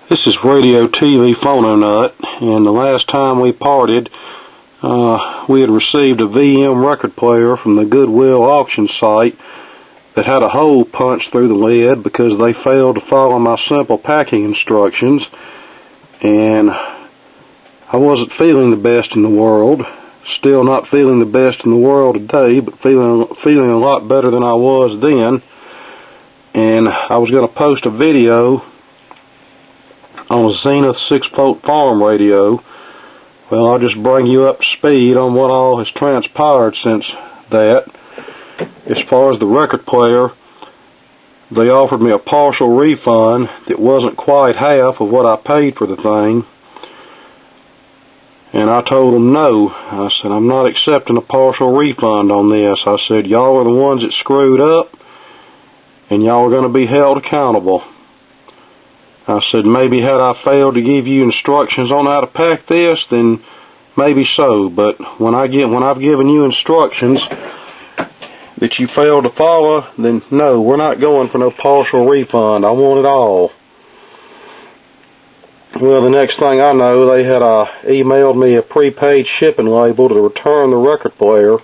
This is Radio TV Phono Nut, and the last time we parted, we had received a VM record player from the Goodwill auction site that had a hole punched through the lid because they failed to follow my simple packing instructions, and I wasn't feeling the best in the world. Still not feeling the best in the world today, but feeling a lot better than I was then. And I was going to post a video on a Zenith 6-volt farm radio. Well, I'll just bring you up to speed on what all has transpired since that. As far as the record player, they offered me a partial refund that wasn't quite half of what I paid for the thing. And I told them no. I said, I'm not accepting a partial refund on this. I said, y'all are the ones that screwed up, and y'all are going to be held accountable. I said, maybe had I failed to give you instructions on how to pack this, then maybe so. But when I've given you instructions that you failed to follow, then no, we're not going for no partial refund. I want it all. Well, the next thing I know, they had emailed me a prepaid shipping label to return the record player,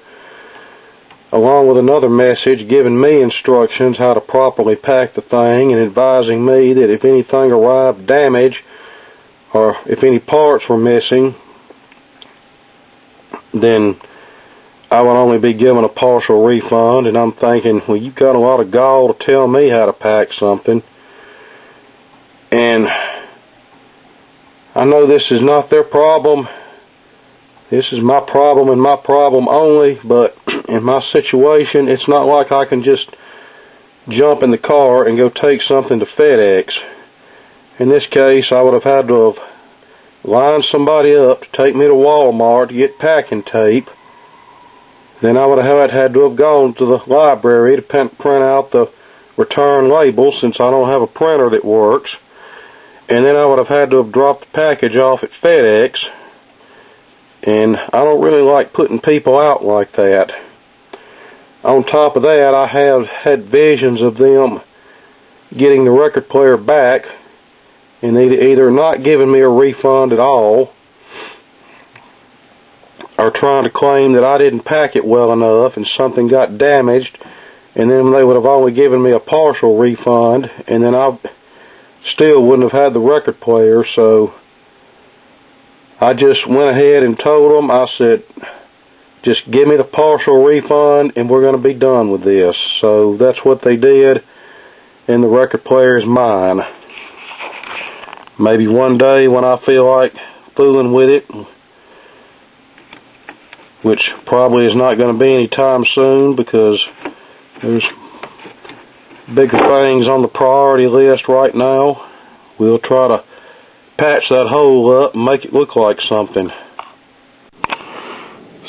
along with another message giving me instructions how to properly pack the thing and advising me that if anything arrived damaged or if any parts were missing, then I would only be given a partial refund. And I'm thinking, well, you've got a lot of gall to tell me how to pack something. And I know this is not their problem. This is my problem and my problem only, but in my situation, it's not like I can just jump in the car and go take something to FedEx. In this case, I would have had to have lined somebody up to take me to Walmart to get packing tape. Then I would have had to have gone to the library to print out the return label, since I don't have a printer that works. And then I would have had to have dropped the package off at FedEx. And I don't really like putting people out like that. On top of that, I have had visions of them getting the record player back and either not giving me a refund at all or trying to claim that I didn't pack it well enough and something got damaged, and then they would have only given me a partial refund, and then I still wouldn't have had the record player. So I just went ahead and told them, I said, just give me the partial refund and we're going to be done with this. So that's what they did, and the record player is mine. Maybe one day when I feel like fooling with it, which probably is not going to be any time soon because there's bigger things on the priority list right now, we'll try to patch that hole up and make it look like something.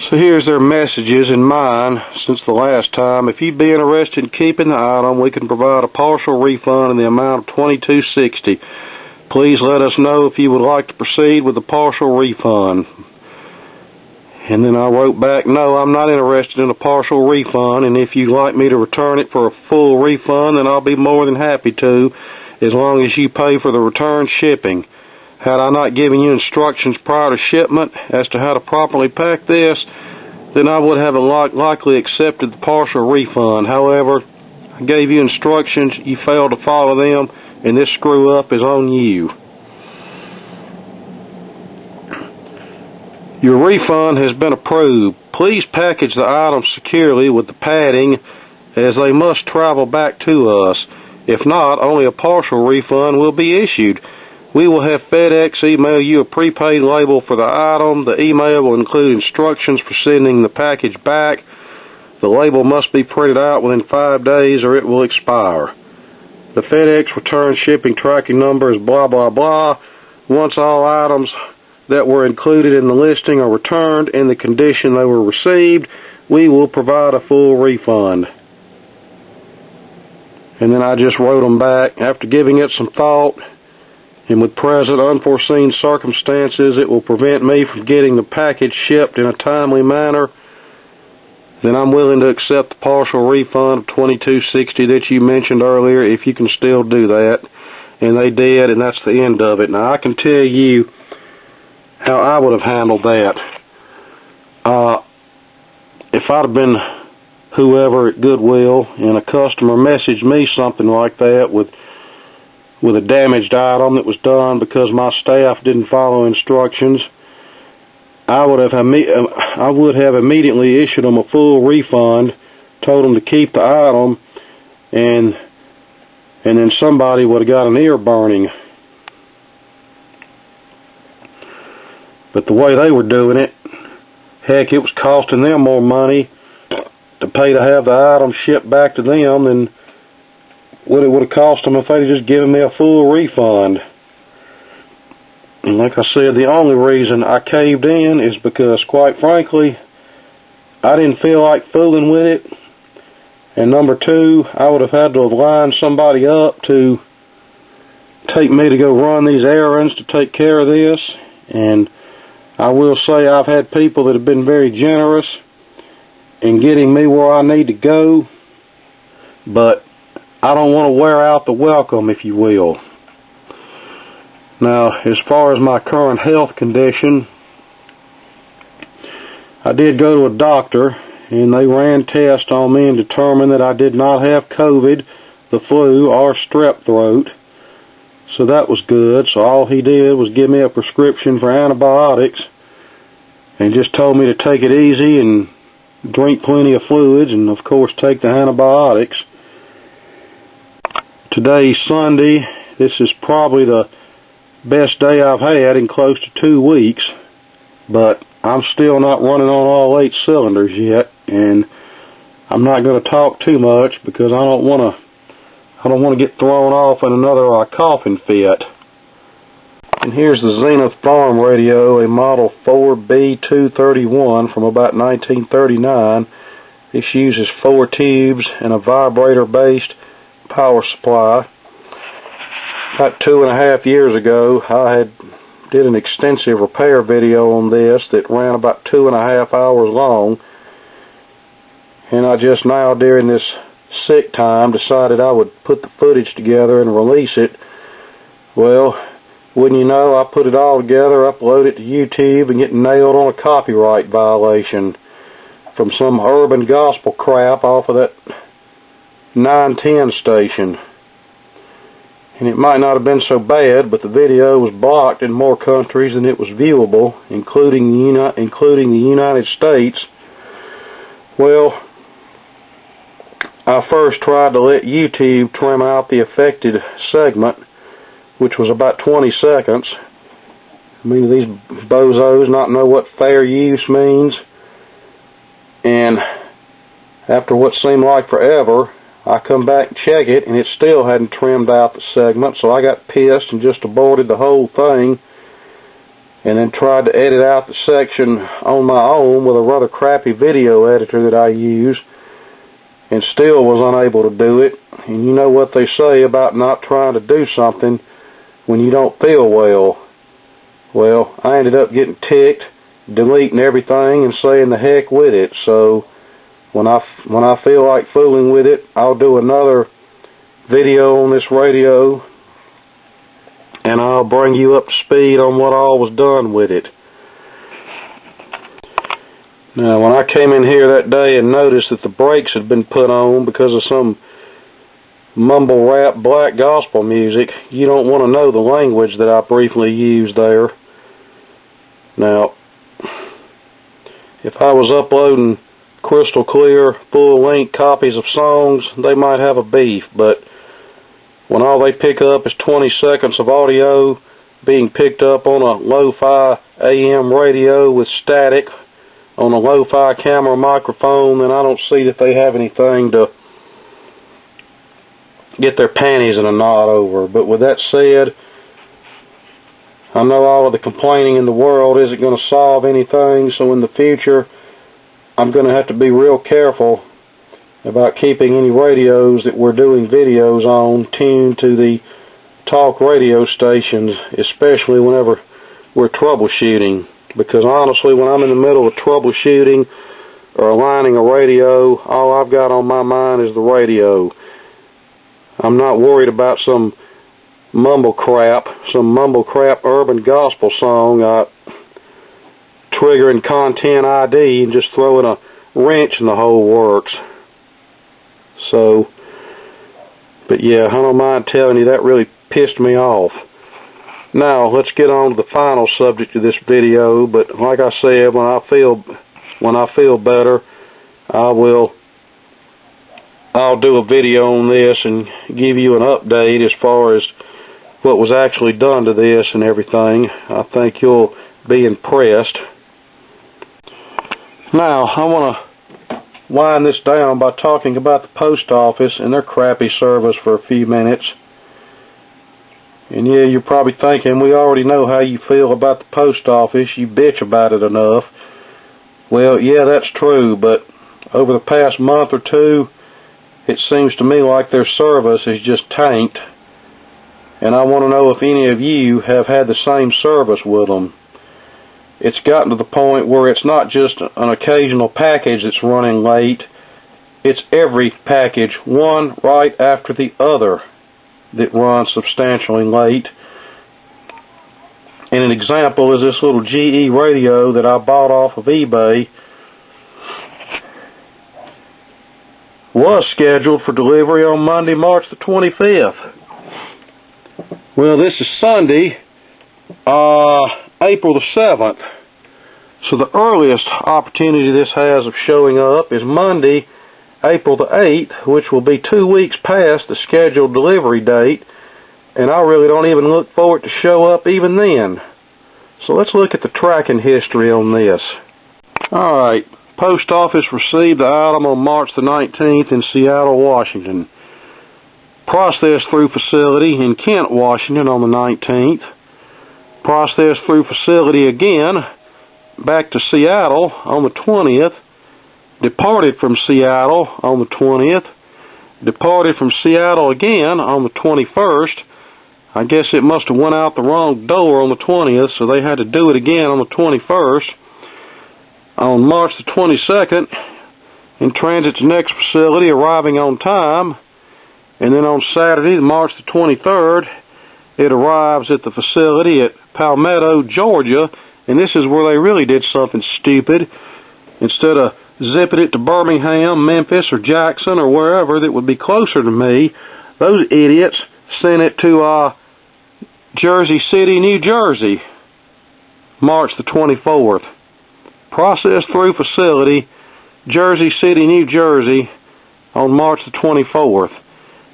So here's their messages and mine since the last time. If you'd be interested in keeping the item, we can provide a partial refund in the amount of $22.60. Please let us know if you would like to proceed with the partial refund. And then I wrote back, no, I'm not interested in a partial refund, and if you'd like me to return it for a full refund, then I'll be more than happy to, as long as you pay for the return shipping. Had I not given you instructions prior to shipment as to how to properly pack this, then I would have likely accepted the partial refund. However, I gave you instructions, you failed to follow them, and this screw-up is on you. Your refund has been approved. Please package the items securely with the padding, as they must travel back to us. If not, only a partial refund will be issued. We will have FedEx email you a prepaid label for the item. The email will include instructions for sending the package back. The label must be printed out within 5 days or it will expire. The FedEx return shipping tracking number is blah, blah, blah. Once all items that were included in the listing are returned in the condition they were received, we will provide a full refund. And then I just wrote them back, after giving it some thought, and with present unforeseen circumstances, it will prevent me from getting the package shipped in a timely manner, then I'm willing to accept the partial refund of $22.60 that you mentioned earlier, if you can still do that. and they did, and that's the end of it. Now, I can tell you how I would have handled that. If I'd have been whoever at Goodwill and a customer messaged me something like that with a damaged item that was done because my staff didn't follow instructions, I would have immediately issued them a full refund, told them to keep the item, and then somebody would have got an ear burning. But the way they were doing it, heck, it was costing them more money to pay to have the item shipped back to them than what it would have cost them if they'd just given me a full refund. And like I said, the only reason I caved in is because, quite frankly, I didn't feel like fooling with it. And number two, I would have had to have lined somebody up to take me to go run these errands to take care of this. And I will say I've had people that have been very generous in getting me where I need to go, but I don't want to wear out the welcome, if you will. Now, as far as my current health condition, I did go to a doctor, and they ran tests on me and determined that I did not have COVID, the flu, or strep throat. So that was good. So all he did was give me a prescription for antibiotics and just told me to take it easy and drink plenty of fluids and, of course, take the antibiotics. Today's Sunday. This is probably the best day I've had in close to 2 weeks, but I'm still not running on all 8 cylinders yet, and I'm not going to talk too much because I don't want to get thrown off in another coughing fit. And here's the Zenith Farm Radio, a Model 4B231 from about 1939. This uses 4 tubes and a vibrator-based power supply. About 2.5 years ago, I did an extensive repair video on this that ran about 2.5 hours long, and I just now, during this sick time, decided I would put the footage together and release it. Well, wouldn't you know, I put it all together, upload it to YouTube, and get nailed on a copyright violation from some urban gospel crap off of that 910 station. And it might not have been so bad, but the video was blocked in more countries than it was viewable, including the United States. Well, I first tried to let YouTube trim out the affected segment, which was about 20 seconds. I mean, these bozos not know what fair use means. And after what seemed like forever, I come back and check it, and it still hadn't trimmed out the segment, so I got pissed and just aborted the whole thing, and then tried to edit out the section on my own with a rather crappy video editor that I use, and still was unable to do it. And you know what they say about not trying to do something when you don't feel well. Well, I ended up getting ticked, deleting everything, and saying the heck with it. So when I feel like fooling with it, I'll do another video on this radio, and I'll bring you up to speed on what all was done with it. Now, when I came in here that day and noticed that the brakes had been put on because of some mumble rap black gospel music, you don't want to know the language that I briefly used there. Now, if I was uploading crystal clear, full-length copies of songs, they might have a beef, but when all they pick up is 20 seconds of audio being picked up on a lo-fi AM radio with static on a lo-fi camera microphone, then I don't see that they have anything to get their panties in a knot over. But with that said, I know all of the complaining in the world isn't going to solve anything, so in the future I'm going to have to be real careful about keeping any radios that we're doing videos on tuned to the talk radio stations, especially whenever we're troubleshooting. Because honestly, when I'm in the middle of troubleshooting or aligning a radio, all I've got on my mind is the radio. I'm not worried about some mumble crap, some mumble crap urban gospel song, triggering content ID and just throwing a wrench in the whole works. So, but yeah, I don't mind telling you, that really pissed me off. Now, let's get on to the final subject of this video, but like I said, when I feel better, I'll do a video on this and give you an update as far as what was actually done to this and everything. I think you'll be impressed. Now, I want to wind this down by talking about the post office and their crappy service for a few minutes. And yeah, you're probably thinking, we already know how you feel about the post office. You bitch about it enough. Well, yeah, that's true, but over the past month or two, it seems to me like their service is just tanked. And I want to know if any of you have had the same service with them. It's gotten to the point where it's not just an occasional package that's running late. It's every package, one right after the other, that runs substantially late. And an example is this little GE radio that I bought off of eBay. Was scheduled for delivery on Monday, March the 25th. Well, this is Sunday, April the 7th. So the earliest opportunity this has of showing up is Monday, April the 8th, which will be 2 weeks past the scheduled delivery date, and I really don't even look for it to show up even then. So let's look at the tracking history on this. Alright, Post Office received the item on March the 19th in Seattle, Washington. Processed through facility in Kent, Washington on the 19th. Processed through facility again, back to Seattle on the 20th. Departed from Seattle on the 20th. Departed from Seattle again on the 21st. I guess it must have went out the wrong door on the 20th, so they had to do it again on the 21st. On March the 22nd, in transit to next facility, arriving on time. And then on Saturday, March the 23rd, it arrives at the facility at Palmetto, Georgia, and this is where they really did something stupid. Instead of zipping it to Birmingham, Memphis, or Jackson, or wherever that would be closer to me, those idiots sent it to Jersey City, New Jersey, March the 24th. Processed through facility, Jersey City, New Jersey, on March the 24th.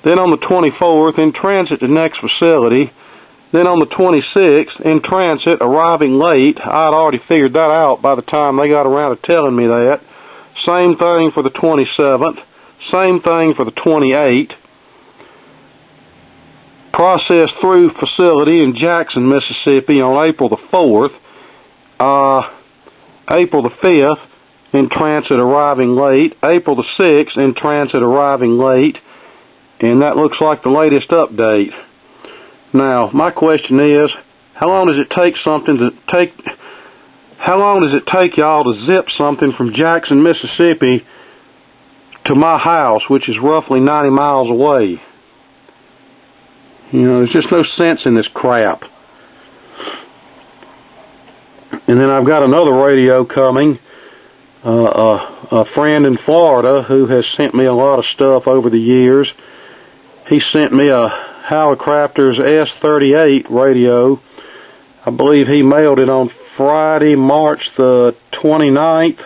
Then on the 24th, in transit to next facility. Then on the 26th, in transit, arriving late. I'd already figured that out by the time they got around to telling me that. Same thing for the 27th. Same thing for the 28th. Processed through facility in Jackson, Mississippi on April the 4th. April the 5th, in transit arriving late. April the 6th, in transit arriving late. And that looks like the latest update. Now, my question is, how long does it take y'all to zip something from Jackson, Mississippi to my house, which is roughly 90 miles away? You know, there's just no sense in this crap. And then I've got another radio coming, a friend in Florida who has sent me a lot of stuff over the years. He sent me a Hallicrafter's S38 radio. I believe he mailed it on Friday, March the 29th.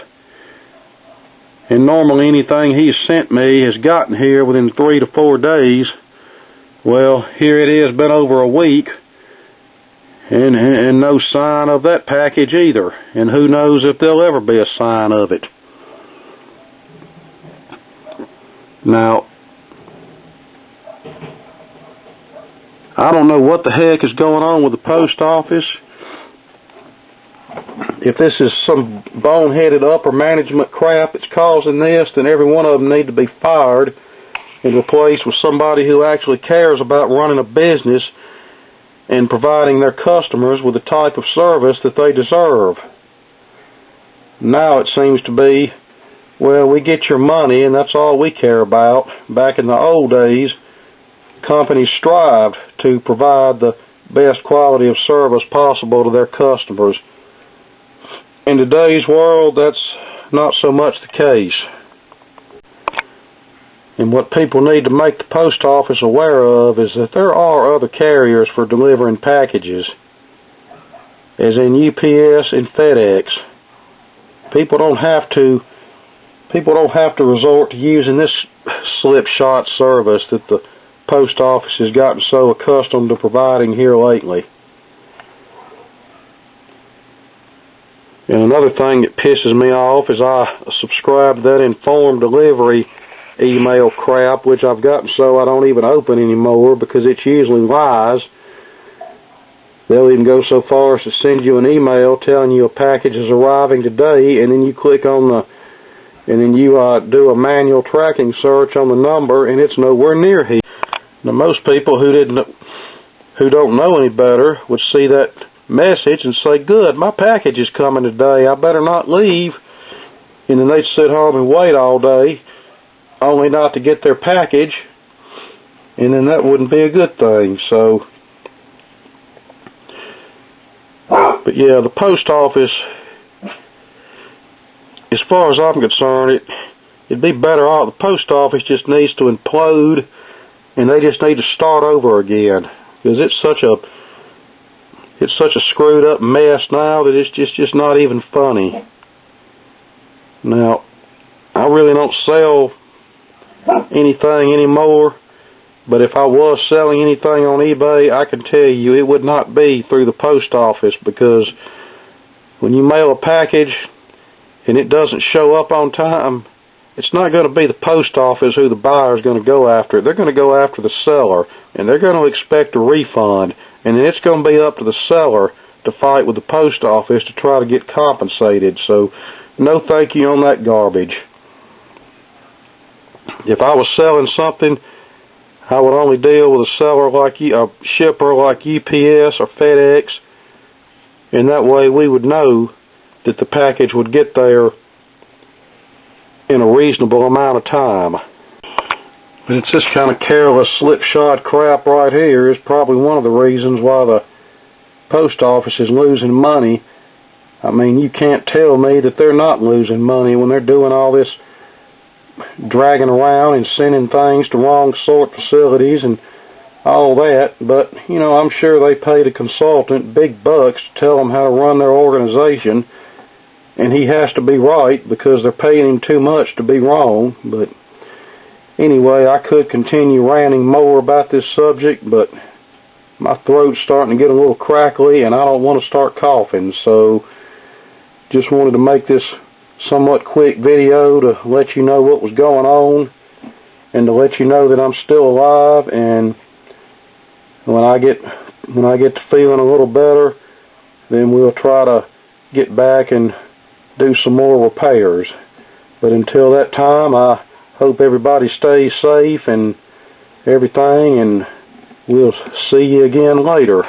And normally anything he's sent me has gotten here within 3 to 4 days. Well, here it is, been over a week. And no sign of that package either. And who knows if there'll ever be a sign of it. Now, I don't know what the heck is going on with the post office. If this is some boneheaded upper management crap that's causing this, then every one of them need to be fired and replaced with somebody who actually cares about running a business and providing their customers with the type of service that they deserve. Now it seems to be, well, we get your money and that's all we care about. Back in the old days, companies strive to provide the best quality of service possible to their customers. In today's world, that's not so much the case. And what people need to make the post office aware of is that there are other carriers for delivering packages, as in UPS and FedEx. People don't have to resort to using this slipshod service that the post office has gotten so accustomed to providing here lately. And another thing that pisses me off is I subscribe to that informed delivery email crap, which I've gotten so I don't even open anymore because it's usually lies. They'll even go so far as to send you an email telling you a package is arriving today, and then you click on and then you do a manual tracking search on the number, and it's nowhere near here. Now, most people who don't know any better would see that message and say, "Good, my package is coming today. I better not leave." And then they'd sit home and wait all day, only not to get their package, and then that wouldn't be a good thing. So, but yeah, the post office, as far as I'm concerned, it'd be better off. The post office just needs to implode, and they just need to start over again, because it's such a screwed up mess now that it's just not even funny. Now, I really don't sell anything anymore, but if I was selling anything on eBay, I can tell you it would not be through the post office, because when you mail a package and it doesn't show up on time, it's not going to be the post office who the buyer is going to go after. They're going to go after the seller, and they're going to expect a refund, and then it's going to be up to the seller to fight with the post office to try to get compensated. So, no thank you on that garbage. If I was selling something, I would only deal with a seller like a shipper like UPS or FedEx, and that way we would know that the package would get there in a reasonable amount of time. But it's this kind of careless, slipshod crap right here is probably one of the reasons why the post office is losing money. I mean, you can't tell me that they're not losing money when they're doing all this dragging around and sending things to wrong sort facilities and all that. But, you know, I'm sure they paid a consultant big bucks to tell them how to run their organization, and he has to be right because they're paying him too much to be wrong. But anyway, I could continue ranting more about this subject, but my throat's starting to get a little crackly and I don't want to start coughing, so just wanted to make this somewhat quick video to let you know what was going on and to let you know that I'm still alive, and when I get to feeling a little better, then we'll try to get back and do some more repairs. But until that time, I hope everybody stays safe and everything, and we'll see you again later.